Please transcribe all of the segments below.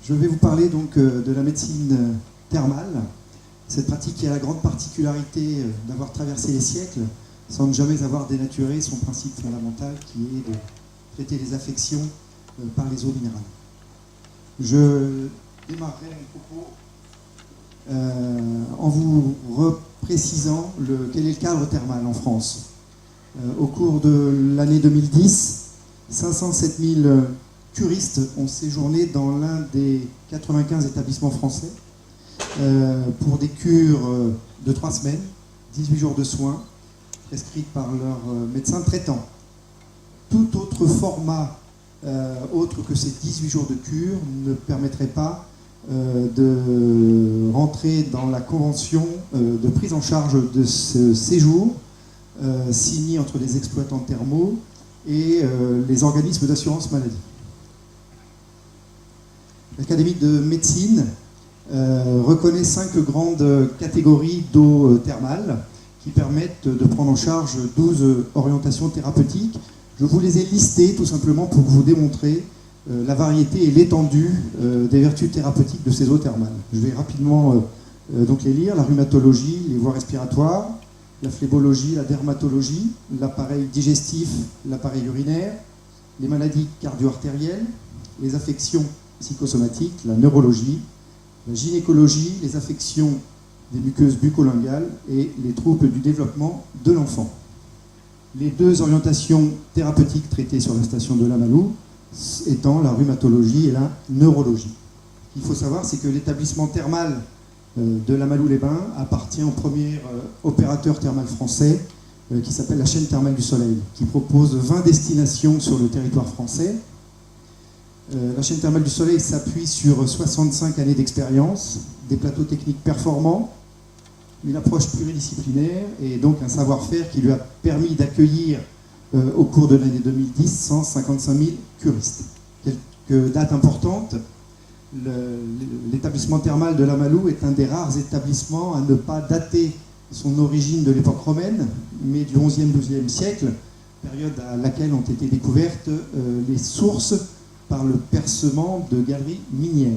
Je vais vous parler donc de la médecine thermale, cette pratique qui a la grande particularité d'avoir traversé les siècles sans ne jamais avoir dénaturé son principe fondamental qui est de traiter les affections par les eaux minérales. Je démarrerai mon propos en vous reprécisant quel est le cadre thermal en France. Au cours de l'année 2010, 507 000 curistes ont séjourné dans l'un des 95 établissements français pour des cures de 3 semaines, 18 jours de soins, prescrites par leur médecin traitant. Tout autre format autre que ces 18 jours de cure ne permettrait pas de rentrer dans la convention de prise en charge de ce séjour signé entre les exploitants thermaux et les organismes d'assurance maladie. L'Académie de médecine reconnaît 5 grandes catégories d'eau thermale qui permettent de prendre en charge 12 orientations thérapeutiques. Je vous les ai listées tout simplement pour vous démontrer la variété et l'étendue des vertus thérapeutiques de ces eaux thermales. Je vais rapidement donc les lire. La rhumatologie, les voies respiratoires, la phlébologie, la dermatologie, l'appareil digestif, l'appareil urinaire, les maladies cardio-artérielles, les affections psychosomatiques, la neurologie, la gynécologie, les affections des muqueuses bucco-laryngales et les troubles du développement de l'enfant. Les 2 orientations thérapeutiques traitées sur la station de Lamalou étant la rhumatologie et la neurologie. Ce qu'il faut savoir, c'est que l'établissement thermal de Lamalou-les-Bains appartient au premier opérateur thermal français qui s'appelle la chaîne thermale du Soleil, qui propose 20 destinations sur le territoire français. La chaîne thermale du Soleil s'appuie sur 65 années d'expérience, des plateaux techniques performants, une approche pluridisciplinaire et donc un savoir-faire qui lui a permis d'accueillir au cours de l'année 2010 155 000 curistes. Quelques dates importantes. L'établissement thermal de Lamalou est un des rares établissements à ne pas dater son origine de l'époque romaine, mais du XIe et XIIe siècle, période à laquelle ont été découvertes les sources par le percement de galeries minières.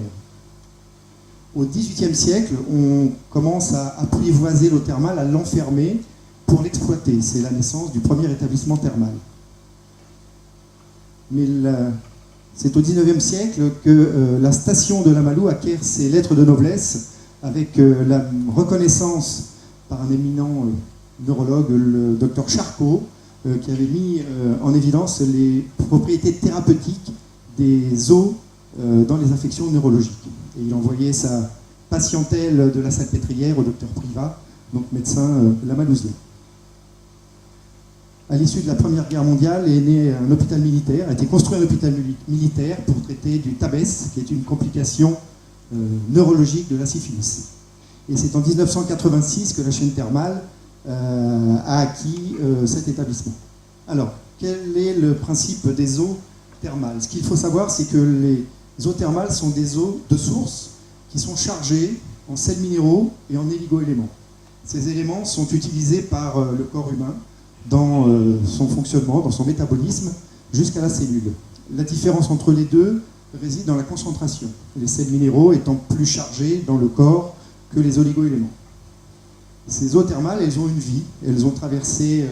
Au XVIIIe siècle, on commence à apprivoiser l'eau thermale, à l'enfermer pour l'exploiter. C'est la naissance du premier établissement thermal. Mais c'est au XIXe siècle que la station de Lamalou acquiert ses lettres de noblesse avec la reconnaissance par un éminent neurologue, le docteur Charcot, qui avait mis en évidence les propriétés thérapeutiques des eaux dans les infections neurologiques. Et il envoyait sa patientèle de la Salpêtrière au docteur Privat, donc médecin lamalousien. À l'issue de la Première Guerre mondiale est né un hôpital militaire, a été construit un hôpital militaire pour traiter du tabès, qui est une complication neurologique de la syphilis. Et c'est en 1986 que la chaîne thermale a acquis cet établissement. Alors, quel est le principe des eaux thermales? Ce qu'il faut savoir, c'est que les eaux thermales sont des eaux de source qui sont chargées en sels minéraux et en oligo-éléments. Ces éléments sont utilisés par le corps humain dans son fonctionnement, dans son métabolisme, jusqu'à la cellule. La différence entre les deux réside dans la concentration, les sels minéraux étant plus chargés dans le corps que les oligo-éléments. Ces eaux thermales, elles ont une vie, elles ont traversé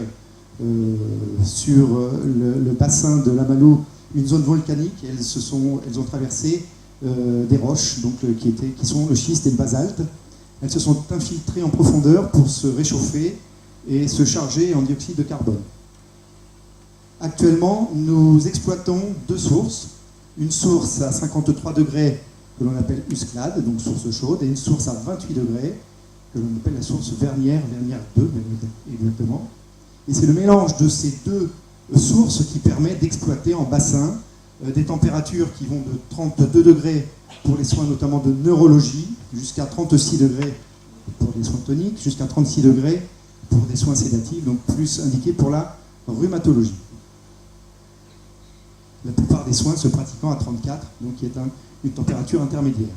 sur le bassin de Lamalou une zone volcanique, elles ont traversé des roches donc, qui sont le schiste et le basalte. Elles se sont infiltrées en profondeur pour se réchauffer et se charger en dioxyde de carbone. Actuellement, nous exploitons 2 sources. Une source à 53 degrés que l'on appelle Usclade, donc source chaude, et une source à 28 degrés que l'on appelle la source Vernière 2 exactement. Et c'est le mélange de ces 2 sources qui permet d'exploiter en bassin des températures qui vont de 32 degrés pour les soins notamment de neurologie, jusqu'à 36 degrés pour les soins toniques, jusqu'à 36 degrés pour des soins sédatifs, donc plus indiqués pour la rhumatologie. La plupart des soins se pratiquant à 34, donc qui est une température intermédiaire.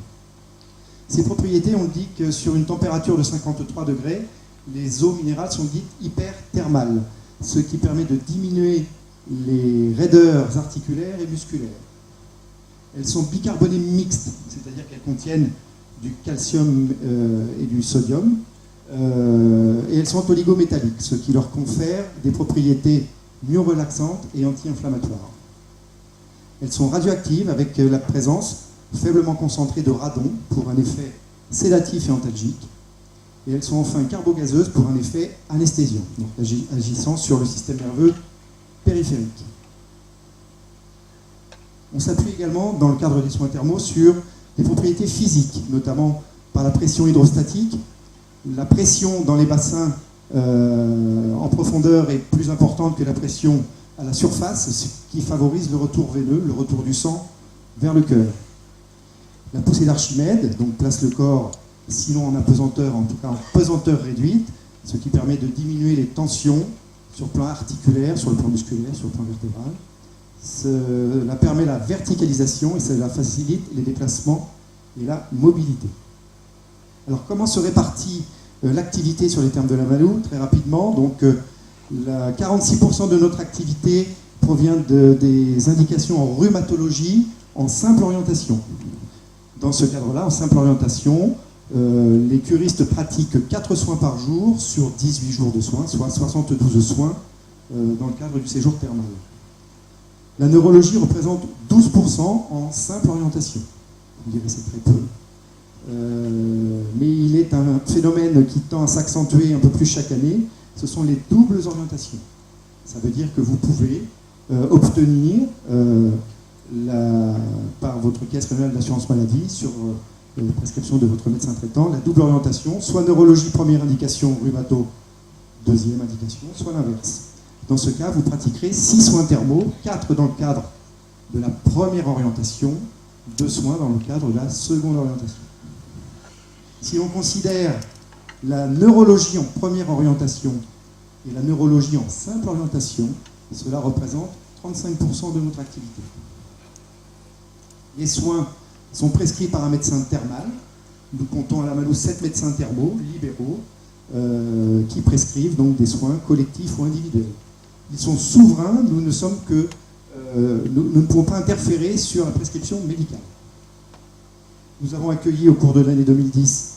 Ces propriétés, on dit que sur une température de 53 degrés, les eaux minérales sont dites hyperthermales, ce qui permet de diminuer les raideurs articulaires et musculaires. Elles sont bicarbonées mixtes, c'est-à-dire qu'elles contiennent du calcium et du sodium, et elles sont oligométalliques, ce qui leur confère des propriétés mieux relaxantes et anti-inflammatoires. Elles sont radioactives avec la présence faiblement concentrée de radon pour un effet sédatif et antalgique. Et elles sont enfin carbogazeuses pour un effet anesthésiant, donc agissant sur le système nerveux périphérique. On s'appuie également, dans le cadre des soins thermaux, sur des propriétés physiques, notamment par la pression hydrostatique. La pression dans les bassins en profondeur est plus importante que la pression à la surface, ce qui favorise le retour veineux, le retour du sang vers le cœur. La poussée d'Archimède donc place le corps, sinon en apesanteur, en tout cas en pesanteur réduite, ce qui permet de diminuer les tensions sur le plan articulaire, sur le plan musculaire, sur le plan vertébral. Cela permet la verticalisation et cela facilite les déplacements et la mobilité. Alors comment se répartit l'activité sur les termes de Lamalou? Très rapidement, donc 46% de notre activité provient des indications en rhumatologie en simple orientation. Dans ce cadre-là, en simple orientation, les curistes pratiquent 4 soins par jour sur 18 jours de soins, soit 72 soins dans le cadre du séjour thermal. La neurologie représente 12% en simple orientation. Vous direz c'est très peu. Mais il est un phénomène qui tend à s'accentuer un peu plus chaque année. Ce sont les doubles orientations. Ça veut dire que vous pouvez obtenir par votre caisse régionale d'assurance maladie sur la prescription de votre médecin traitant la double orientation, soit neurologie première indication, rhumato deuxième indication, soit l'inverse. Dans ce cas, vous pratiquerez 6 soins thermaux, 4 dans le cadre de la première orientation, 2 soins dans le cadre de la seconde orientation. Si on considère la neurologie en première orientation et la neurologie en simple orientation, cela représente 35% de notre activité. Les soins sont prescrits par un médecin thermal. Nous comptons à Lamalou 7 médecins thermaux, libéraux, qui prescrivent donc des soins collectifs ou individuels. Ils sont souverains, nous ne pouvons pas interférer sur la prescription médicale. Nous avons accueilli au cours de l'année 2010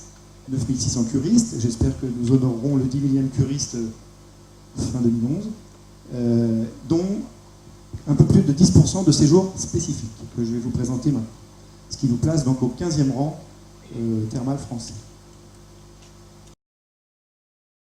9600 curistes. J'espère que nous honorerons le 10 millième curiste fin 2011, dont un peu plus de 10% de séjours spécifiques que je vais vous présenter maintenant. Ce qui nous place donc au 15e rang thermal français.